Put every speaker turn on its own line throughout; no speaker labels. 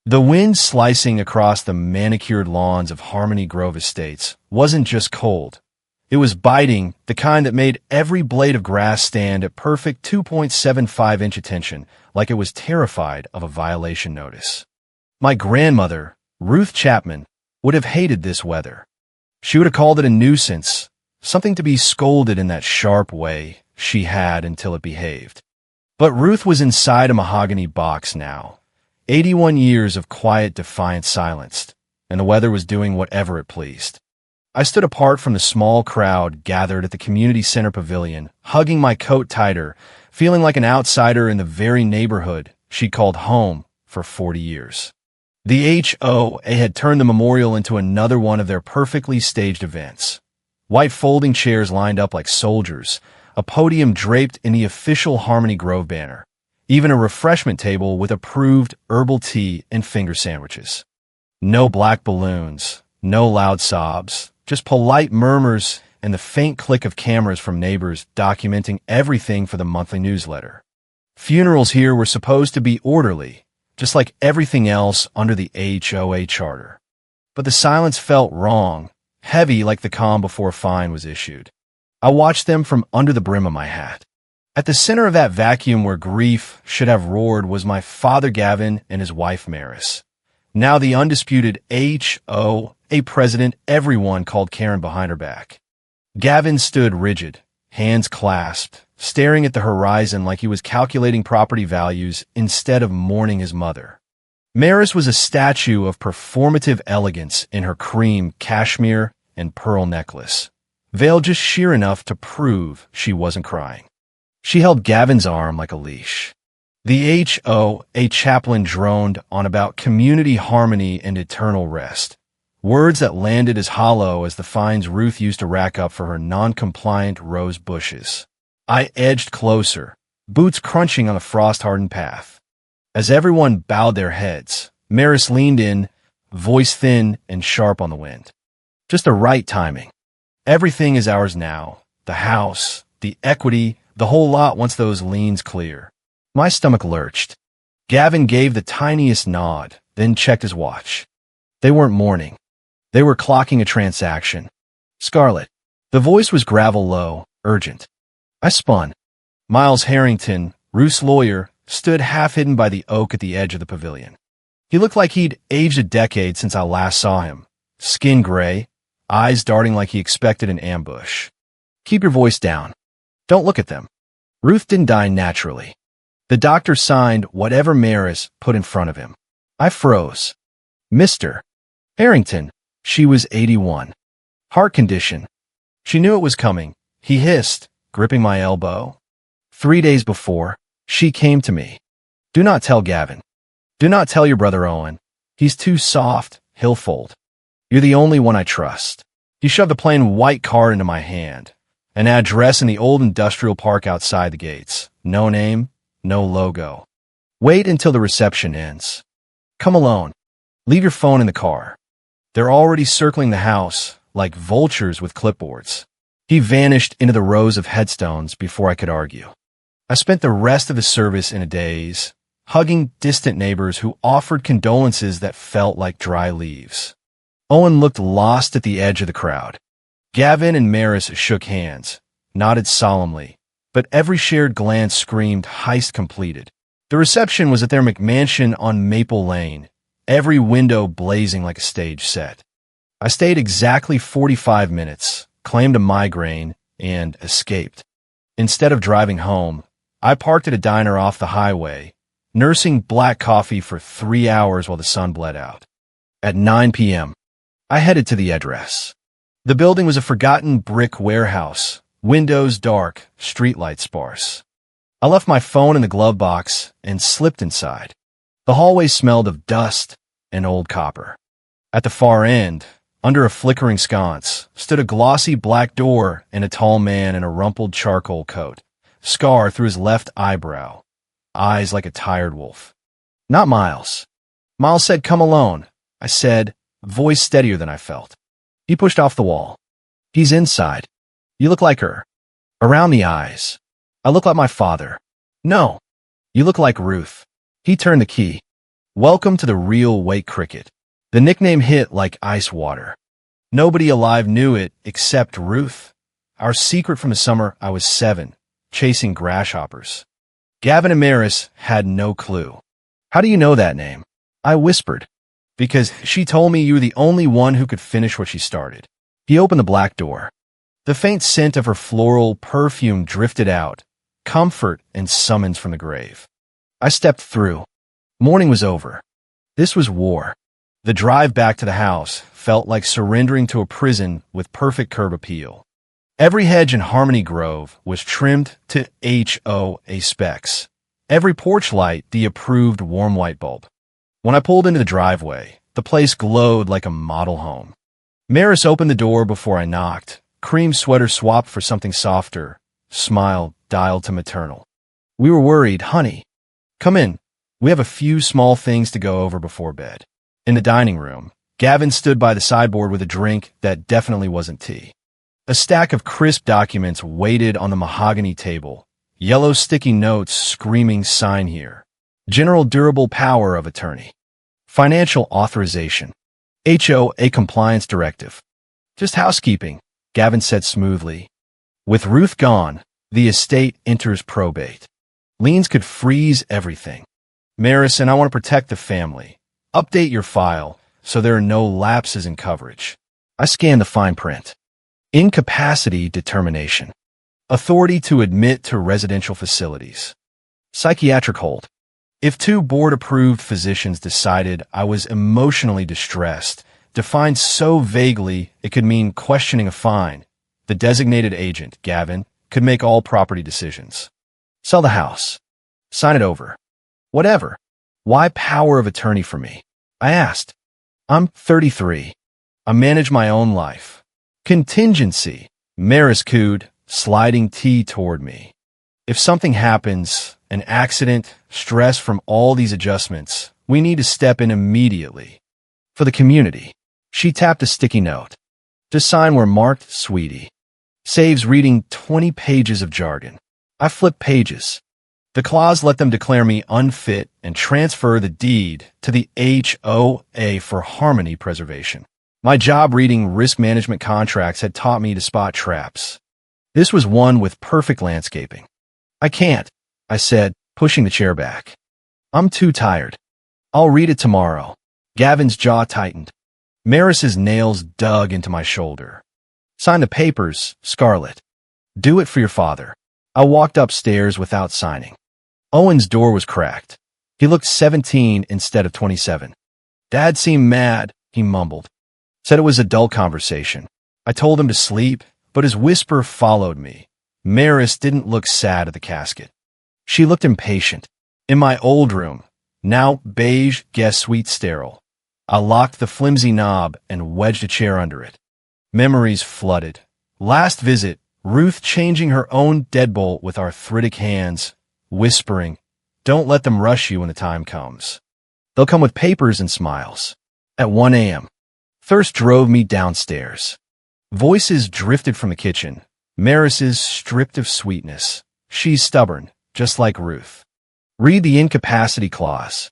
The wind slicing across the manicured lawns of Harmony Grove Estates wasn't just cold. It was biting, the kind that made every blade of grass stand at perfect 2.75-inch attention, like it was terrified of a violation notice. My grandmother, Ruth Chapman, would have hated this weather. She would have called it a nuisance, something to be scolded in that sharp way she had until it behaved. But Ruth was inside a mahogany box now. 81 years of quiet, defiant silence, and the weather was doing whatever it pleased. I stood apart from the small crowd gathered at the community center pavilion, hugging my coat tighter, feeling like an outsider in the very neighborhood she'd called home for 40 years. The HOA had turned the memorial into another one of their perfectly staged events. White folding chairs lined up like soldiers, a podium draped in the official Harmony Grove banner, even a refreshment table with approved herbal tea and finger sandwiches. No black balloons, no loud sobs, just polite murmurs and the faint click of cameras from neighbors documenting everything for the monthly newsletter. Funerals here were supposed to be orderly, just like everything else under the HOA charter. But the silence felt wrong, heavy like the calm before a fine was issued. I watched them from under the brim of my hat. At the center of that vacuum where grief should have roared was my father Gavin and his wife Maris. Now the undisputed HOA president everyone called Karen behind her back. Gavin stood rigid, hands clasped, staring at the horizon like he was calculating property values instead of mourning his mother. Maris was a statue of performative elegance in her cream cashmere and pearl necklace, veiled just sheer enough to prove she wasn't crying. She held Gavin's arm like a leash. The HOA chaplain droned on about community harmony and eternal rest, words that landed as hollow as the fines Ruth used to rack up for her non-compliant rose bushes. I edged closer, boots crunching on the frost-hardened path. As everyone bowed their heads, Maris leaned in, voice thin and sharp on the wind. Just the right timing. Everything is ours now. The house, the equity, the whole lot once those liens clear. My stomach lurched. Gavin gave the tiniest nod, then checked his watch. They weren't mourning. They were clocking a transaction. Scarlett. The voice was gravel low, urgent. I spun. Miles Harrington, Ruth's lawyer, stood half-hidden by the oak at the edge of the pavilion. He looked like he'd aged a decade since I last saw him. Skin gray, eyes darting like he expected an ambush. Keep your voice down. Don't look at them. Ruth didn't die naturally. The doctor signed whatever Maris put in front of him. I froze. Mr. Harrington. She was 81. Heart condition. She knew it was coming. He hissed, gripping my elbow. 3 days before, she came to me. Do not tell Gavin. Do not tell your brother Owen. He's too soft, he'll fold. You're the only one I trust. He shoved a plain white card into my hand. An address in the old industrial park outside the gates. No name, no logo. Wait until the reception ends. Come alone. Leave your phone in the car. They're already circling the house, like vultures with clipboards. He vanished into the rows of headstones before I could argue. I spent the rest of the service in a daze, hugging distant neighbors who offered condolences that felt like dry leaves. Owen looked lost at the edge of the crowd. Gavin and Maris shook hands, nodded solemnly, but every shared glance screamed heist completed. The reception was at their McMansion on Maple Lane, every window blazing like a stage set. I stayed exactly 45 minutes, claimed a migraine, and escaped. Instead of driving home, I parked at a diner off the highway, nursing black coffee for 3 hours while the sun bled out. At 9 p.m., I headed to the address. The building was a forgotten brick warehouse, windows dark, streetlights sparse. I left my phone in the glove box and slipped inside. The hallway smelled of dust and old copper. At the far end, under a flickering sconce, stood a glossy black door and a tall man in a rumpled charcoal coat, scar through his left eyebrow, eyes like a tired wolf. Not Miles. Miles said, "Come alone," I said, voice steadier than I felt. He pushed off the wall. He's inside. You look like her. Around the eyes. I look like my father. No. You look like Ruth. He turned the key. Welcome to the real white cricket. The nickname hit like ice water. Nobody alive knew it except Ruth. Our secret from the summer I was 7, chasing grasshoppers. Gavin and Maris had no clue. How do you know that name? I whispered. Because she told me you were the only one who could finish what she started. He opened the black door. The faint scent of her floral perfume drifted out, comfort and summons from the grave. I stepped through. Morning was over. This was war. The drive back to the house felt like surrendering to a prison with perfect curb appeal. Every hedge in Harmony Grove was trimmed to HOA specs. Every porch light the approved warm white bulb. When I pulled into the driveway, the place glowed like a model home. Maris opened the door before I knocked, cream sweater swapped for something softer, smile dialed to maternal. We were worried, honey. Come in. We have a few small things to go over before bed. In the dining room, Gavin stood by the sideboard with a drink that definitely wasn't tea. A stack of crisp documents waited on the mahogany table, yellow sticky notes screaming sign here. General durable power of attorney. Financial authorization. HOA compliance directive. Just housekeeping, Gavin said smoothly. With Ruth gone, the estate enters probate. Liens could freeze everything. Maris and I want to protect the family. Update your file so there are no lapses in coverage. I scanned the fine print. Incapacity determination. Authority to admit to residential facilities. Psychiatric hold. If 2 board-approved physicians decided I was emotionally distressed, defined so vaguely it could mean questioning a fine, the designated agent, Gavin, could make all property decisions. Sell the house. Sign it over. Whatever. Why power of attorney for me? I asked. I'm 33. I manage my own life. Contingency. Maris cooed, sliding tea toward me. If something happens, an accident, stress from all these adjustments, we need to step in immediately. For the community. She tapped a sticky note. To sign were marked, sweetie. Saves reading 20 pages of jargon. I flipped pages. The clause let them declare me unfit and transfer the deed to the HOA for harmony preservation. My job reading risk management contracts had taught me to spot traps. This was one with perfect landscaping. I can't, I said, pushing the chair back. I'm too tired. I'll read it tomorrow. Gavin's jaw tightened. Maris's nails dug into my shoulder. Sign the papers, Scarlett. Do it for your father. I walked upstairs without signing. Owen's door was cracked. He looked 17 instead of 27. Dad seemed mad, he mumbled. Said it was a dull conversation. I told him to sleep, but his whisper followed me. Maris didn't look sad at the casket. She looked impatient. In my old room, now beige, guest suite sterile, I locked the flimsy knob and wedged a chair under it. Memories flooded. Last visit, Ruth changing her own deadbolt with arthritic hands, whispering, "Don't let them rush you when the time comes. They'll come with papers and smiles." At 1 a.m., thirst drove me downstairs. Voices drifted from the kitchen. Maris's stripped of sweetness. She's stubborn, just like Ruth. Read the incapacity clause.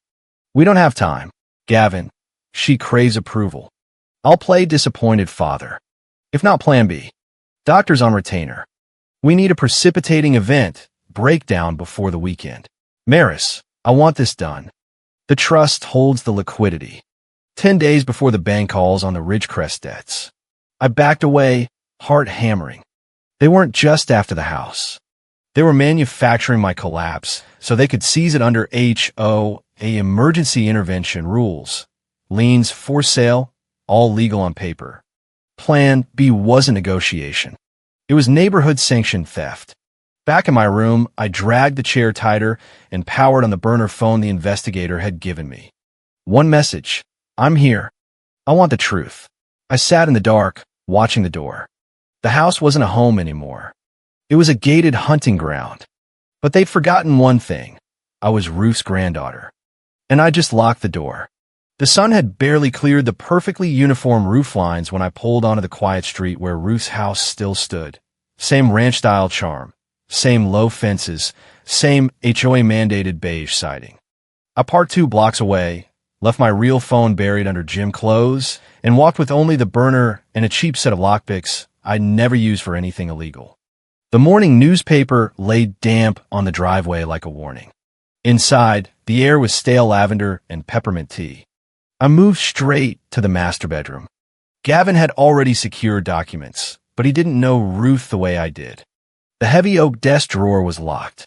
We don't have time. Gavin. She craves approval. I'll play disappointed father. If not plan B. Doctor's on retainer. We need a precipitating event, breakdown before the weekend. Maris, I want this done. The trust holds the liquidity. 10 days before the bank calls on the Ridgecrest debts. I backed away, heart hammering. They weren't just after the house. They were manufacturing my collapse so they could seize it under HOA emergency intervention rules. Liens for sale, all legal on paper. Plan B was a negotiation. It was neighborhood-sanctioned theft. Back in my room, I dragged the chair tighter and powered on the burner phone the investigator had given me. One message. I'm here. I want the truth. I sat in the dark, watching the door. The house wasn't a home anymore. It was a gated hunting ground. But they'd forgotten one thing. I was Ruth's granddaughter. And I just locked the door. The sun had barely cleared the perfectly uniform roof lines when I pulled onto the quiet street where Ruth's house still stood. Same ranch-style charm. Same low fences. Same HOA-mandated beige siding. I parked 2 blocks away, left my real phone buried under gym clothes, and walked with only the burner and a cheap set of lockpicks I'd never use for anything illegal. The morning newspaper lay damp on the driveway like a warning. Inside, the air was stale lavender and peppermint tea. I moved straight to the master bedroom. Gavin had already secured documents, but he didn't know Ruth the way I did. The heavy oak desk drawer was locked.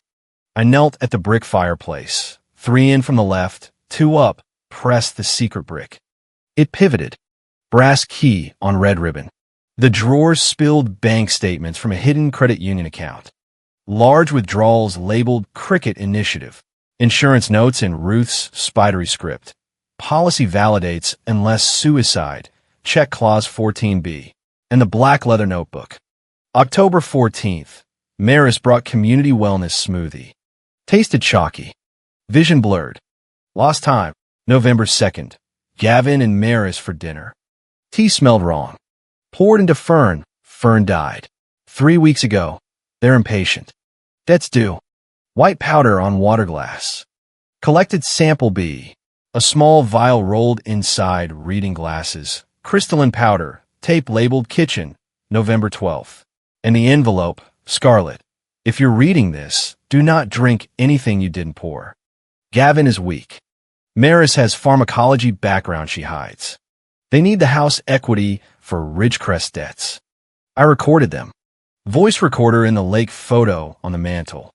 I knelt at the brick fireplace, 3 in from the left, 2 up, pressed the secret brick. It pivoted. Brass key on red ribbon. The drawer spilled bank statements from a hidden credit union account. Large withdrawals labeled Cricket Initiative. Insurance notes in Ruth's spidery script. Policy validates unless suicide. Check clause 14B. And the black leather notebook. October 14th. Maris brought community wellness smoothie. Tasted chalky. Vision blurred. Lost time. November 2nd. Gavin and Maris for dinner. Tea smelled wrong. Poured into Fern. Fern died. 3 weeks ago. They're impatient. Debts due. White powder on water glass. Collected sample B. A small vial rolled inside reading glasses. Crystalline powder. Tape labeled kitchen. November 12th. And the envelope. Scarlet. If you're reading this, do not drink anything you didn't pour. Gavin is weak. Maris has pharmacology background she hides. They need the house equity for Ridgecrest debts. I recorded them. Voice recorder in the lake photo on the mantle.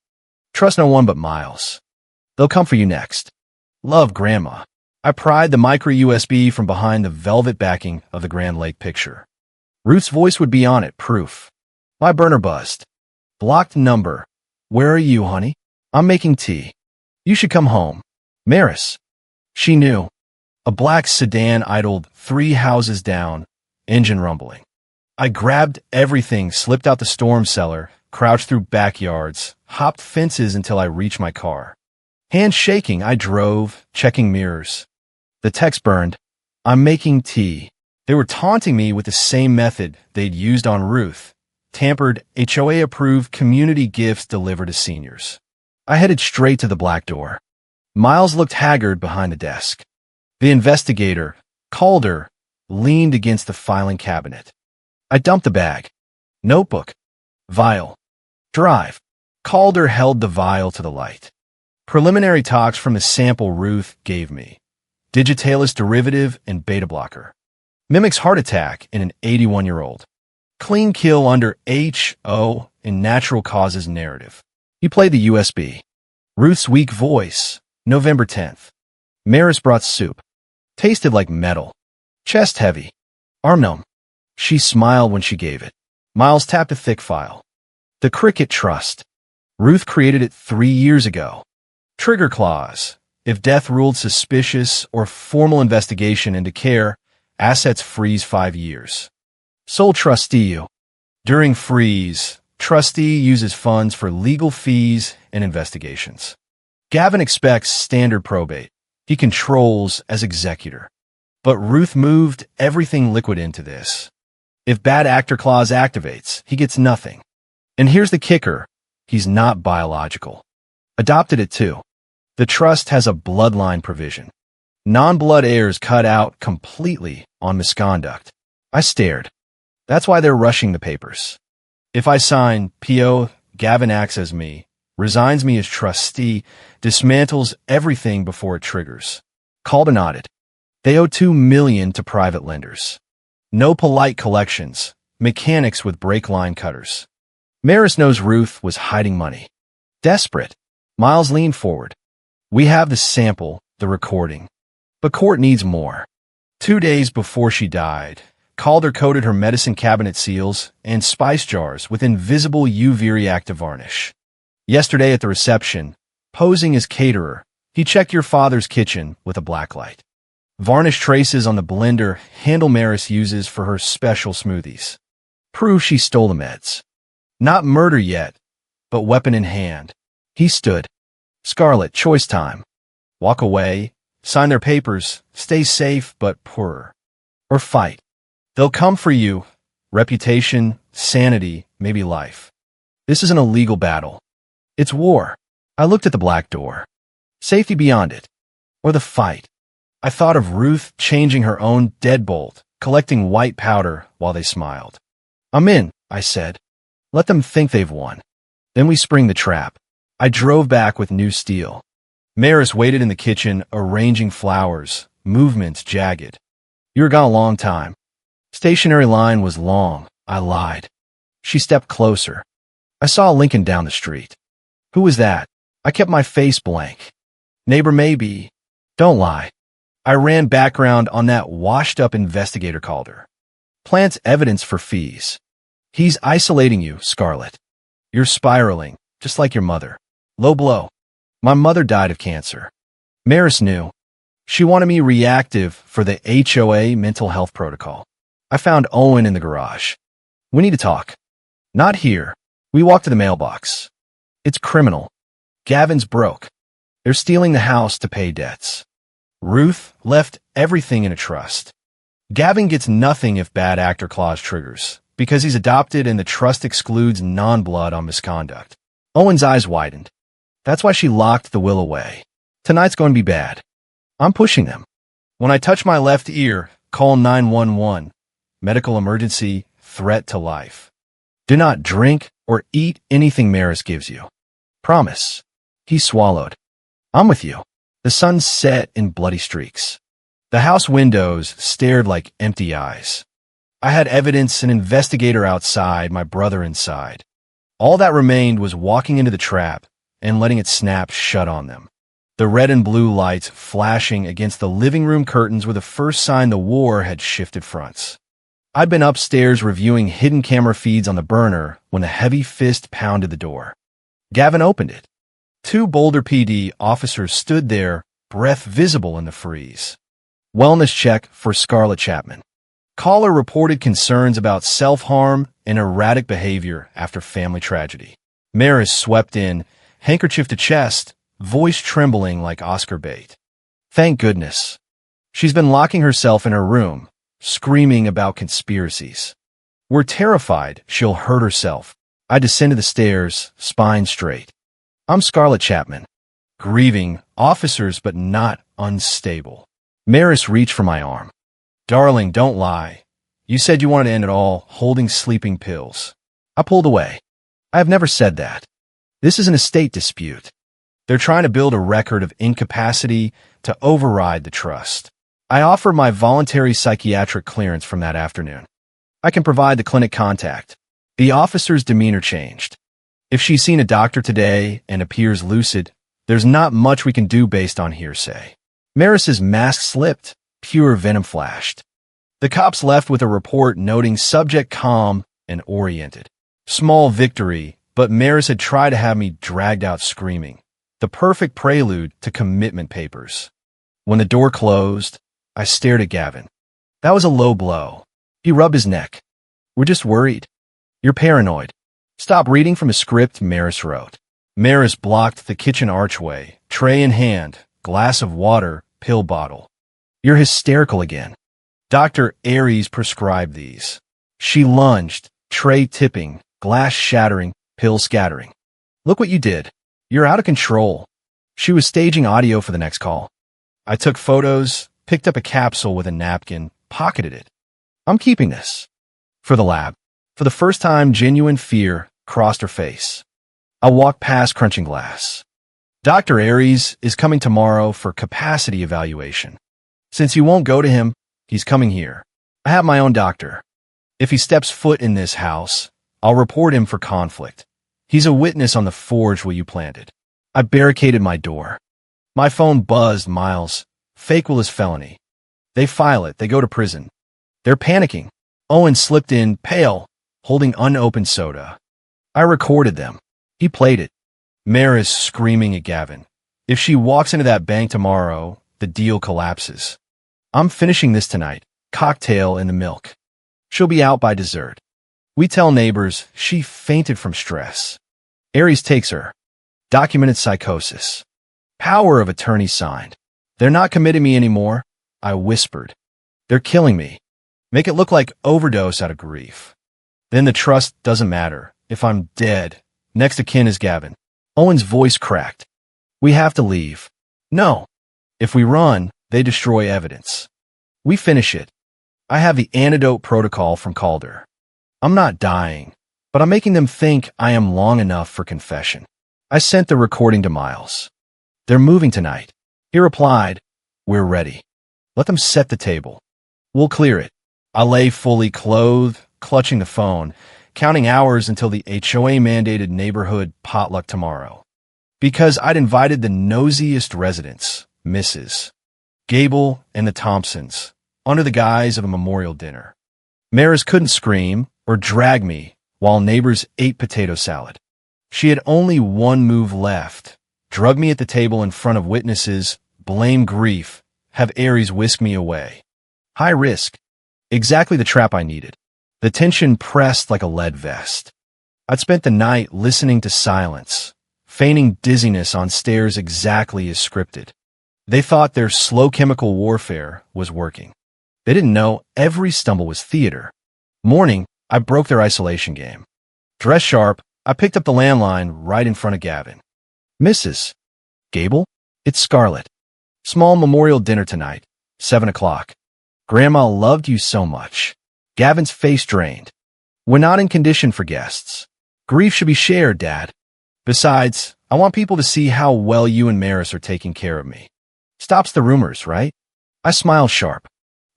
Trust no one but Miles. They'll come for you next. Love, Grandma. I pried the micro USB from behind the velvet backing of the Grand Lake picture. Ruth's voice would be on it, proof. My burner buzzed. Blocked number. Where are you, honey? I'm making tea. You should come home. Maris. She knew. A black sedan idled 3 houses down, engine rumbling. I grabbed everything, slipped out the storm cellar, crouched through backyards, hopped fences until I reached my car. Hands shaking, I drove, checking mirrors. The text burned. I'm making tea. They were taunting me with the same method they'd used on Ruth. Tampered, HOA-approved community gifts delivered to seniors. I headed straight to the black door. Miles looked haggard behind the desk. The investigator, Calder, leaned against the filing cabinet. I dumped the bag. Notebook. Vial. Drive. Calder held the vial to the light. Preliminary talks from the sample Ruth gave me. Digitalis derivative and beta blocker. Mimics heart attack in an 81-year-old. Clean kill under HO in natural causes narrative. He played the USB. Ruth's weak voice. November 10th. Maris brought soup. Tasted like metal. Chest heavy. Arm numb. She smiled when she gave it. Miles tapped a thick file. The Cricket Trust. Ruth created it 3 years ago. Trigger clause. If death ruled suspicious or formal investigation into care, assets freeze 5 years. Sole trustee. During freeze, trustee uses funds for legal fees and investigations. Gavin expects standard probate. He controls as executor. But Ruth moved everything liquid into this. If bad actor clause activates, he gets nothing. And here's the kicker. He's not biological. Adopted it too. The trust has a bloodline provision. Non-blood heirs cut out completely on misconduct. I stared. That's why they're rushing the papers. If I sign PO, Gavin acts as me, resigns me as trustee, dismantles everything before it triggers. Calder nodded. They owe $2 million to private lenders. No polite collections, mechanics with brake line cutters. Maris knows Ruth was hiding money. Desperate. Miles leaned forward. We have the sample, the recording. But court needs more. 2 days before she died, Calder coated her medicine cabinet seals and spice jars with invisible UV reactive varnish. Yesterday at the reception, posing as caterer, he checked your father's kitchen with a blacklight. Varnish traces on the blender handle Maris uses for her special smoothies. Prove she stole the meds. Not murder yet, but weapon in hand. He stood. Scarlet, choice time. Walk away, sign their papers, stay safe but poorer. Or fight. They'll come for you. Reputation, sanity, maybe life. This isn't a legal battle. It's war. I looked at the black door. Safety beyond it. Or the fight. I thought of Ruth changing her own deadbolt, collecting white powder while they smiled. "I'm in," I said. "Let them think they've won." Then we spring the trap. I drove back with new steel. Maris waited in the kitchen, arranging flowers, movements jagged. "You were gone a long time." Stationary line was long. I lied. She stepped closer. "I saw Lincoln down the street." "Who was that?" I kept my face blank. "Neighbor maybe." "Don't lie." I ran background on that washed-up investigator called her. "Plants evidence for fees." "He's isolating you, Scarlett. You're spiraling, just like your mother." Low blow. My mother died of cancer. Maris knew. She wanted me reactive for the HOA mental health protocol. I found Owen in the garage. "We need to talk." "Not here." We walked to the mailbox. "It's criminal. Gavin's broke. They're stealing the house to pay debts. Ruth left everything in a trust. Gavin gets nothing if bad actor clause triggers, because he's adopted and the trust excludes non-blood on misconduct." Owen's eyes widened. "That's why she locked the will away. Tonight's going to be bad." "I'm pushing them." When I touch my left ear, call 911. Medical emergency, threat to life. Do not drink or eat anything Maris gives you. Promise. He swallowed. "I'm with you." The sun set in bloody streaks. The house windows stared like empty eyes. I had evidence, an investigator outside, my brother inside. All that remained was walking into the trap and letting it snap shut on them. The red and blue lights flashing against the living room curtains were the first sign the war had shifted fronts. I'd been upstairs reviewing hidden camera feeds on the burner when a heavy fist pounded the door. Gavin opened it. 2 Boulder PD officers stood there, breath visible in the freeze. Wellness check for Scarlett Chapman. Caller reported concerns about self-harm and erratic behavior after family tragedy. Maris swept in, handkerchief to chest, voice trembling like Oscar bait. "Thank goodness." She's been locking herself in her room, screaming about conspiracies. "We're terrified she'll hurt herself." I descended the stairs, spine straight. "I'm Scarlett Chapman." Grieving, officers but not unstable. Maris reached for my arm. "Darling, don't lie. You said you wanted to end it all, holding sleeping pills." I pulled away. "I have never said that. This is an estate dispute. They're trying to build a record of incapacity to override the trust. I offer my voluntary psychiatric clearance from that afternoon. I can provide the clinic contact." The officer's demeanor changed. "If she's seen a doctor today and appears lucid, there's not much we can do based on hearsay." Maris's mask slipped. Pure venom flashed. The cops left with a report noting subject calm and oriented. Small victory, but Maris had tried to have me dragged out screaming. The perfect prelude to commitment papers. When the door closed, I stared at Gavin. That was a low blow. He rubbed his neck. "We're just worried. You're paranoid." "Stop reading from a script," Maris wrote. Maris blocked the kitchen archway, tray in hand, glass of water, pill bottle. "You're hysterical again. Dr. Aries prescribed these." She lunged, tray tipping, glass shattering, pill scattering. "Look what you did. You're out of control." She was staging audio for the next call. I took photos, picked up a capsule with a napkin, pocketed it. "I'm keeping this." For the lab. For the first time, genuine fear crossed her face. I walked past crunching glass. "Dr. Aries is coming tomorrow for capacity evaluation. Since you won't go to him, he's coming here. I have my own doctor. If he steps foot in this house, I'll report him for conflict. He's a witness on the forge where you planted." I barricaded my door. My phone buzzed miles. Fake will is felony. They file it. They go to prison. They're panicking. Owen slipped in, pale, holding unopened soda. I recorded them. He played it. Maris screaming at Gavin. "If she walks into that bank tomorrow, the deal collapses. I'm finishing this tonight. Cocktail in the milk. She'll be out by dessert." We tell neighbors she fainted from stress. Aries takes her. Documented psychosis. Power of attorney signed. "They're not committing me anymore," I whispered. "They're killing me. Make it look like overdose out of grief. Then the trust doesn't matter. If I'm dead, next of kin is Gavin." Owen's voice cracked. "We have to leave." "No. If we run, they destroy evidence. We finish it. I have the antidote protocol from Calder. I'm not dying, but I'm making them think I am long enough for confession. I sent the recording to Miles. They're moving tonight. He replied, "We're ready. Let them set the table. We'll clear it." I lay fully clothed, clutching the phone, counting hours until the HOA-mandated neighborhood potluck tomorrow. Because I'd invited the nosiest residents, Mrs. Gable and the Thompsons, under the guise of a memorial dinner. Maris couldn't scream or drag me while neighbors ate potato salad. She had only one move left: drug me at the table in front of witnesses, blame grief, have Aries whisk me away. High risk. Exactly the trap I needed. The tension pressed like a lead vest. I'd spent the night listening to silence, feigning dizziness on stairs exactly as scripted. They thought their slow chemical warfare was working. They didn't know every stumble was theater. Morning, I broke their isolation game. Dressed sharp, I picked up the landline right in front of Gavin. "Mrs. Gable? It's Scarlett. Small memorial dinner tonight, 7 o'clock. Grandma loved you so much." Gavin's face drained. "We're not in condition for guests. Grief should be shared, Dad. Besides, I want people to see how well you and Maris are taking care of me. Stops the rumors, right?" I smiled sharp.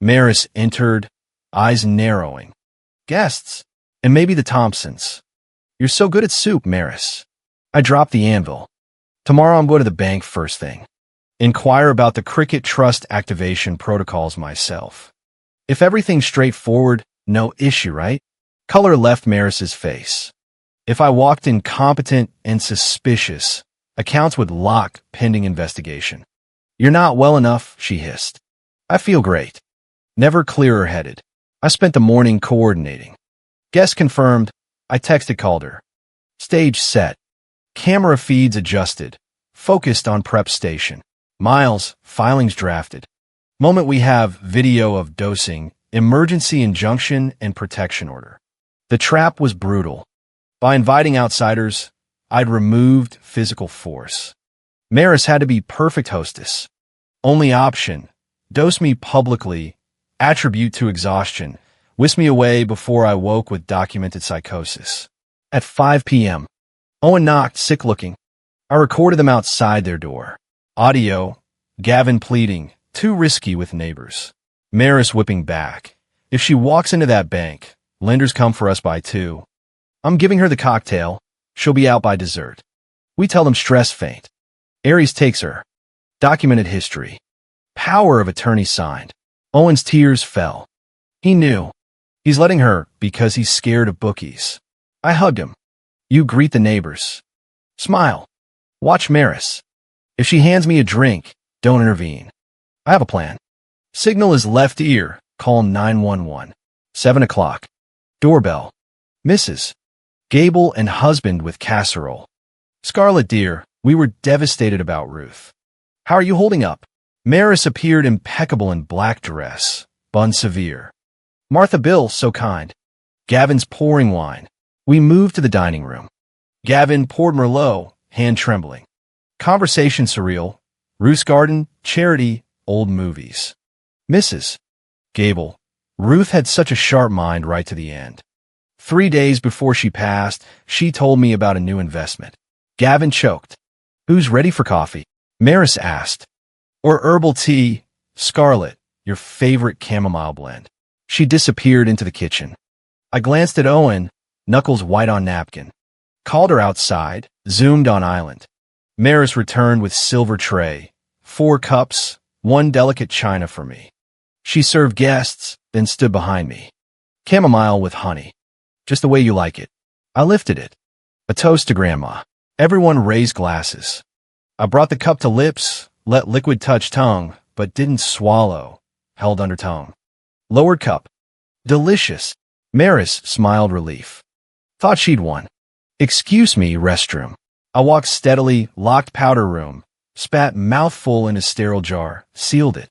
Maris entered, eyes narrowing. "Guests, and maybe the Thompsons. You're so good at soup, Maris." I dropped the anvil. "Tomorrow I'm going to the bank first thing. Inquire about the Cricket Trust activation protocols myself. If everything's straightforward, no issue, right?" Color left Maris's face. "If I walked in competent and suspicious, accounts would lock pending investigation." "You're not well enough," she hissed. "I feel great. Never clearer headed." I spent the morning coordinating. Guest confirmed. I texted Calder. Stage set. Camera feeds adjusted. Focused on prep station. Miles, filings drafted. Moment we have video of dosing, emergency injunction, and protection order. The trap was brutal. By inviting outsiders, I'd removed physical force. Maris had to be perfect hostess. Only option: dose me publicly, attribute to exhaustion, whisk me away before I woke with documented psychosis. At 5 p.m., Owen knocked, sick-looking. I recorded them outside their door. Audio: Gavin pleading, too risky with neighbors. Maris whipping back. "If she walks into that bank, lenders come for us by 2. I'm giving her the cocktail. She'll be out by dessert." We tell them stress faint. Aries takes her. Documented history. Power of attorney signed. Owen's tears fell. He knew. He's letting her because he's scared of bookies. I hugged him. "You greet the neighbors. Smile. Watch Maris. If she hands me a drink, don't intervene. I have a plan." Signal is left ear. Call 911. 7 o'clock. Doorbell. Mrs. Gable and husband with casserole. "Scarlett, dear, we were devastated about Ruth. How are you holding up?" Maris appeared impeccable in black dress. Bun severe. "Martha Bill, so kind." Gavin's pouring wine. We moved to the dining room. Gavin poured Merlot, hand trembling. Conversation surreal. Ruth's garden, charity, old movies. Mrs. Gable. Ruth had such a sharp mind right to the end. 3 days before she passed, she told me about a new investment. Gavin choked. "Who's ready for coffee?" Maris asked. "Or herbal tea, Scarlett, your favorite chamomile blend." She disappeared into the kitchen. I glanced at Owen, knuckles white on napkin. Called her outside, zoomed on island. Maris returned with silver tray, 4 cups, 1 delicate china for me. She served guests, then stood behind me. "Chamomile with honey. Just the way you like it." I lifted it. A toast to Grandma. Everyone raised glasses. I brought the cup to lips, let liquid touch tongue, but didn't swallow, held under tongue. Lowered cup. Delicious. Maris smiled relief. Thought she'd won. "Excuse me, restroom." I walked steadily, locked powder room, spat mouthful in a sterile jar, sealed it.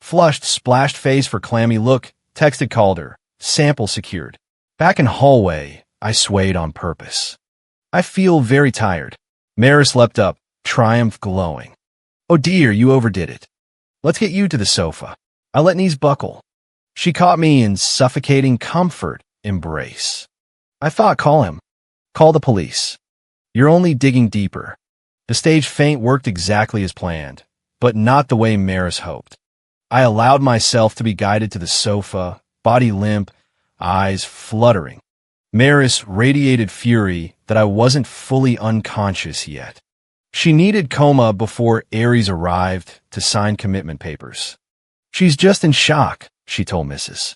Flushed, splashed face for clammy look, texted Calder, sample secured. Back in hallway, I swayed on purpose. "I feel very tired." Maris leapt up, triumph glowing. "Oh dear, you overdid it." Let's get you to the sofa. I let knees buckle. She caught me in suffocating comfort embrace. I thought, call him. Call the police. You're only digging deeper. The stage feint worked exactly as planned, but not the way Maris hoped. I allowed myself to be guided to the sofa, body limp, eyes fluttering. Maris radiated fury that I wasn't fully unconscious yet. She needed coma before Aries arrived to sign commitment papers. She's just in shock, she told Mrs.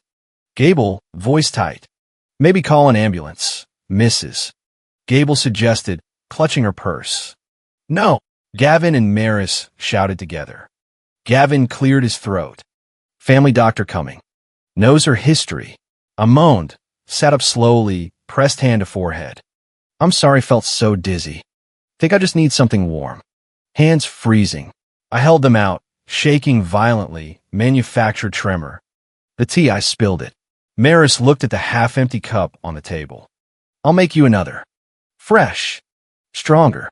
Gable, voice tight. Maybe call an ambulance, Mrs. Gable suggested, clutching her purse. No, Gavin and Maris shouted together. Gavin cleared his throat. Family doctor coming. Knows her history. I moaned, sat up slowly, pressed hand to forehead. I'm sorry, felt so dizzy. Think I just need something warm. Hands freezing. I held them out, shaking violently, manufactured tremor. The tea, I spilled it. Maris looked at the half-empty cup on the table. I'll make you another. Fresh. Stronger.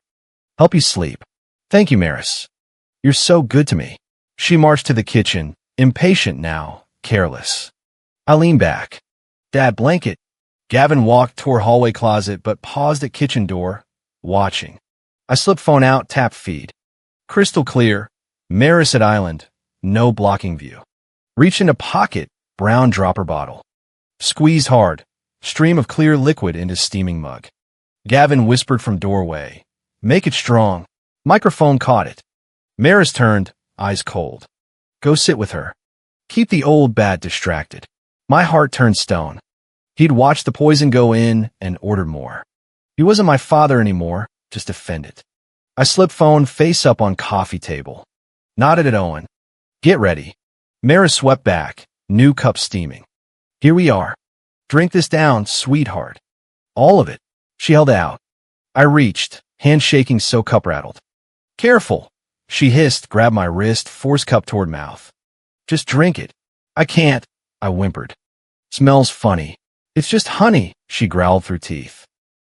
Help you sleep. Thank you, Maris. You're so good to me. She marched to the kitchen, impatient now, careless. I leaned back. Dad, blanket. Gavin walked toward hallway closet but paused at kitchen door, watching. I slipped phone out, tapped feed. Crystal clear. Maris at island. No blocking view. Reached into pocket, brown dropper bottle. Squeezed hard. Stream of clear liquid into steaming mug. Gavin whispered from doorway. Make it strong. Microphone caught it. Maris turned, eyes cold. Go sit with her. Keep the old bat distracted. My heart turned stone. He'd watched the poison go in and ordered more. He wasn't my father anymore, just offended. I slipped phone face up on coffee table. Nodded at Owen. Get ready. Maris swept back, new cup steaming. Here we are. Drink this down, sweetheart. All of it. She held out. I reached, hand shaking so cup rattled. Careful. She hissed, grabbed my wrist, forced cup toward mouth. Just drink it. I can't, I whimpered. Smells funny. It's just honey, she growled through teeth.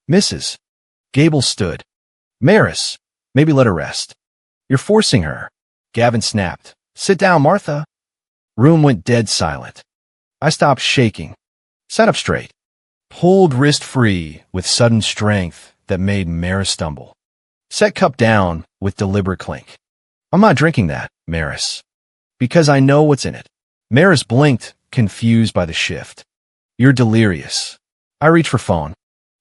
Mrs. Gable stood. Maris, maybe let her rest. You're forcing her. Gavin snapped. Sit down, Martha. Room went dead silent. I stopped shaking. Sat up straight. Pulled wrist free with sudden strength that made Maris stumble. Set cup down with deliberate clink. I'm not drinking that, Maris. Because I know what's in it. Maris blinked, confused by the shift. You're delirious. I reached for phone.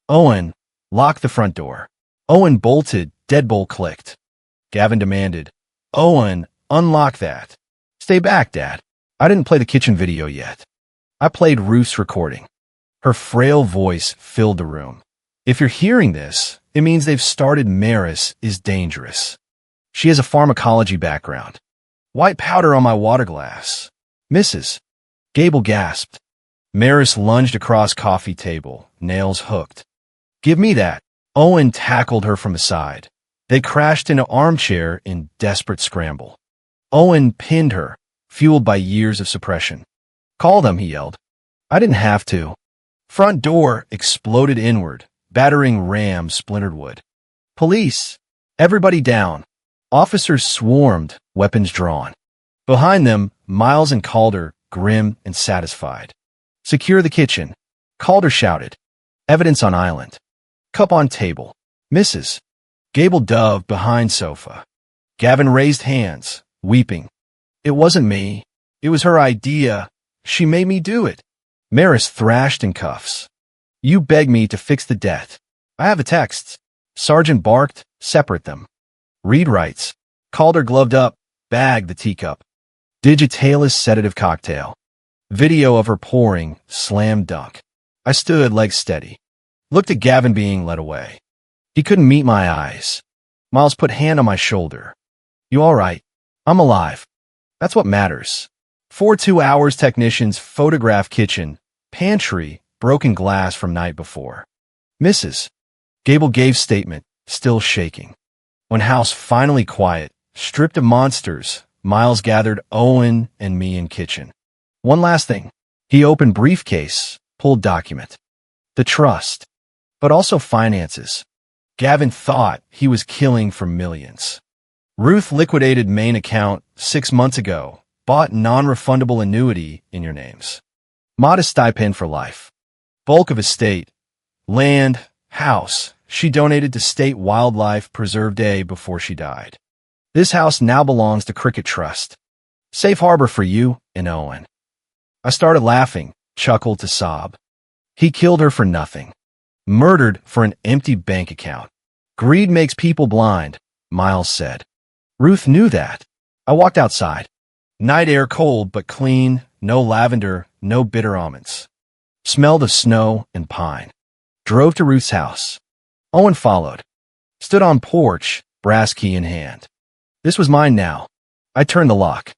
Owen, lock the front door. Owen bolted, deadbolt clicked. Gavin demanded. Owen, unlock that. Stay back, Dad. I didn't play the kitchen video yet. I played Ruth's recording. Her frail voice filled the room. If you're hearing this, it means they've started. Maris is dangerous. She has a pharmacology background. White powder on my water glass. Mrs. Gable gasped. Maris lunged across coffee table, nails hooked. Give me that. Owen tackled her from the side. They crashed into armchair in desperate scramble. Owen pinned her, fueled by years of suppression. Call them, he yelled. I didn't have to. Front door exploded inward, battering ram splintered wood. Police. Everybody down. Officers swarmed, weapons drawn. Behind them, Miles and Calder, grim and satisfied. Secure the kitchen. Calder shouted. Evidence on island. Cup on table. Mrs. Gable dove behind sofa. Gavin raised hands, weeping. It wasn't me. It was her idea. She made me do it. Maris thrashed in cuffs. You begged me to fix the debt. I have the texts. Sergeant barked, separate them. Reed writes. Calder gloved up, bagged the teacup. Digitalis sedative cocktail. Video of her pouring, slam dunk. I stood, legs steady. Looked at Gavin being led away. He couldn't meet my eyes. Miles put hand on my shoulder. You all right? I'm alive. That's what matters. 2 hours technicians photograph kitchen, pantry, broken glass from night before. Mrs. Gable gave statement, still shaking. When house finally quiet, stripped of monsters, Miles gathered Owen and me in kitchen. One last thing. He opened briefcase, pulled document. The trust. But also finances. Gavin thought he was killing for millions. Ruth liquidated main account 6 months ago. Bought non-refundable annuity in your names. Modest stipend for life. Bulk of estate. Land, house. She donated to State Wildlife Preserve Day before she died. This house now belongs to Cricket Trust. Safe harbor for you and Owen. I started laughing, chuckled to sob. He killed her for nothing. Murdered for an empty bank account. Greed makes people blind, Miles said. Ruth knew that. I walked outside. Night air cold but clean, no lavender, no bitter almonds. Smelled of snow and pine. Drove to Ruth's house. Owen followed. Stood on porch, brass key in hand. This was mine now. I turned the lock.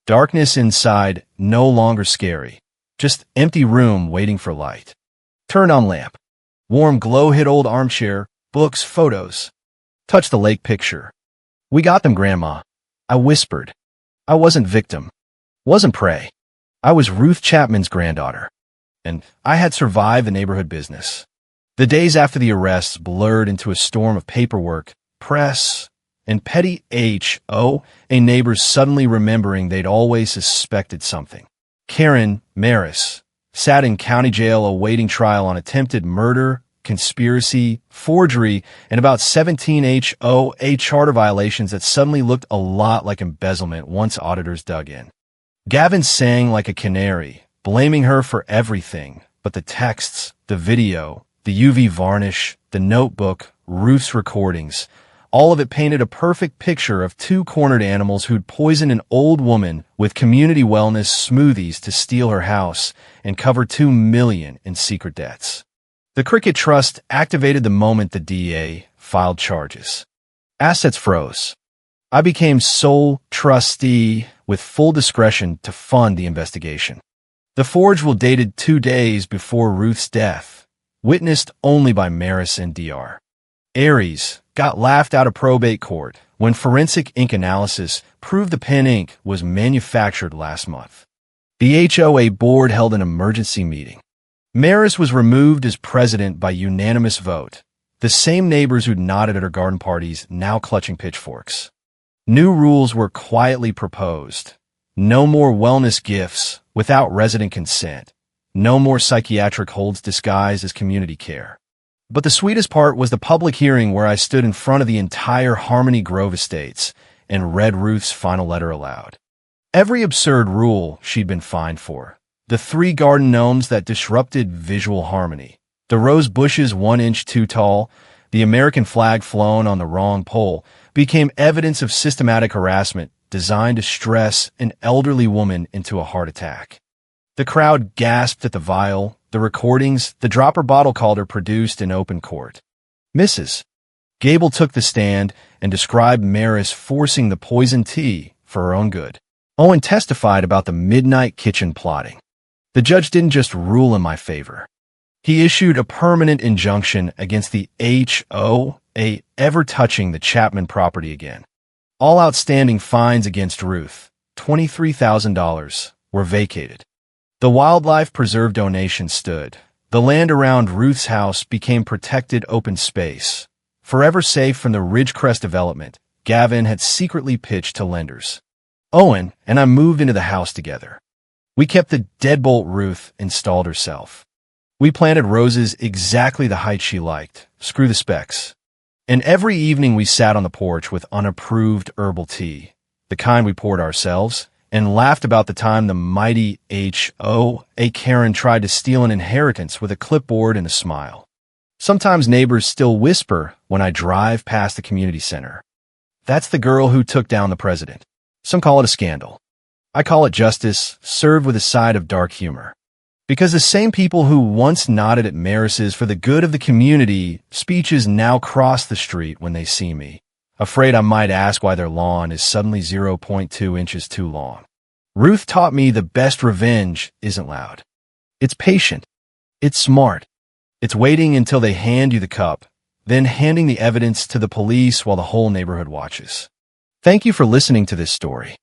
Darkness inside, no longer scary. Just empty room waiting for light. Turned on lamp. Warm glow hit old armchair, books, photos. Touched the lake picture. We got them, Grandma. I whispered. I wasn't victim. Wasn't prey. I was Ruth Chapman's granddaughter. And I had survived the neighborhood business. The days after the arrests blurred into a storm of paperwork, press, and petty HOA neighbors suddenly remembering they'd always suspected something. Karen Maris sat in county jail awaiting trial on attempted murder, conspiracy, forgery, and about 17 HOA charter violations that suddenly looked a lot like embezzlement once auditors dug in. Gavin sang like a canary, blaming her for everything, but the texts, the video, the UV varnish, the notebook, Ruth's recordings, all of it painted a perfect picture of two cornered animals who'd poisoned an old woman with community wellness smoothies to steal her house and cover $2 million in secret debts. The Cricket Trust activated the moment the DA filed charges. Assets froze. I became sole trustee with full discretion to fund the investigation. The forge will dated 2 days before Ruth's death, witnessed only by Maris and Dr. Aries got laughed out of probate court when forensic ink analysis proved the pen ink was manufactured last month. The HOA board held an emergency meeting. Maris was removed as president by unanimous vote, the same neighbors who'd nodded at her garden parties now clutching pitchforks. New rules were quietly proposed. No more wellness gifts without resident consent. No more psychiatric holds disguised as community care. But the sweetest part was the public hearing where I stood in front of the entire Harmony Grove estates and read Ruth's final letter aloud. Every absurd rule she'd been fined for. The 3 garden gnomes that disrupted visual harmony. The rose bushes 1 inch too tall, the American flag flown on the wrong pole, became evidence of systematic harassment designed to stress an elderly woman into a heart attack. The crowd gasped at the vial, the recordings, the dropper bottle calder produced in open court. Mrs. Gable took the stand and described Maris forcing the poison tea for her own good. Owen testified about the midnight kitchen plotting. The judge didn't just rule in my favor. He issued a permanent injunction against the HOA ever touching the Chapman property again. All outstanding fines against Ruth, $23,000, were vacated. The wildlife preserve donation stood. The land around Ruth's house became protected open space. Forever safe from the Ridgecrest development, Gavin had secretly pitched to lenders. Owen and I moved into the house together. We kept the deadbolt Ruth installed herself. We planted roses exactly the height she liked, screw the specs. And every evening we sat on the porch with unapproved herbal tea, the kind we poured ourselves, and laughed about the time the mighty HOA Karen tried to steal an inheritance with a clipboard and a smile. Sometimes neighbors still whisper when I drive past the community center. That's the girl who took down the president. Some call it a scandal. I call it justice, served with a side of dark humor. Because the same people who once nodded at Maris's for the good of the community speeches now cross the street when they see me, afraid I might ask why their lawn is suddenly 0.2 inches too long. Ruth taught me the best revenge isn't loud. It's patient. It's smart. It's waiting until they hand you the cup, then handing the evidence to the police while the whole neighborhood watches. Thank you for listening to this story.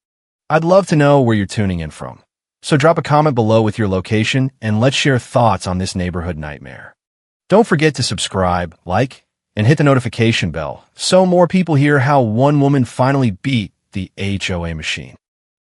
I'd love to know where you're tuning in from. So drop a comment below with your location and let's share thoughts on this neighborhood nightmare. Don't forget to subscribe, like, and hit the notification bell so more people hear how one woman finally beat the HOA machine.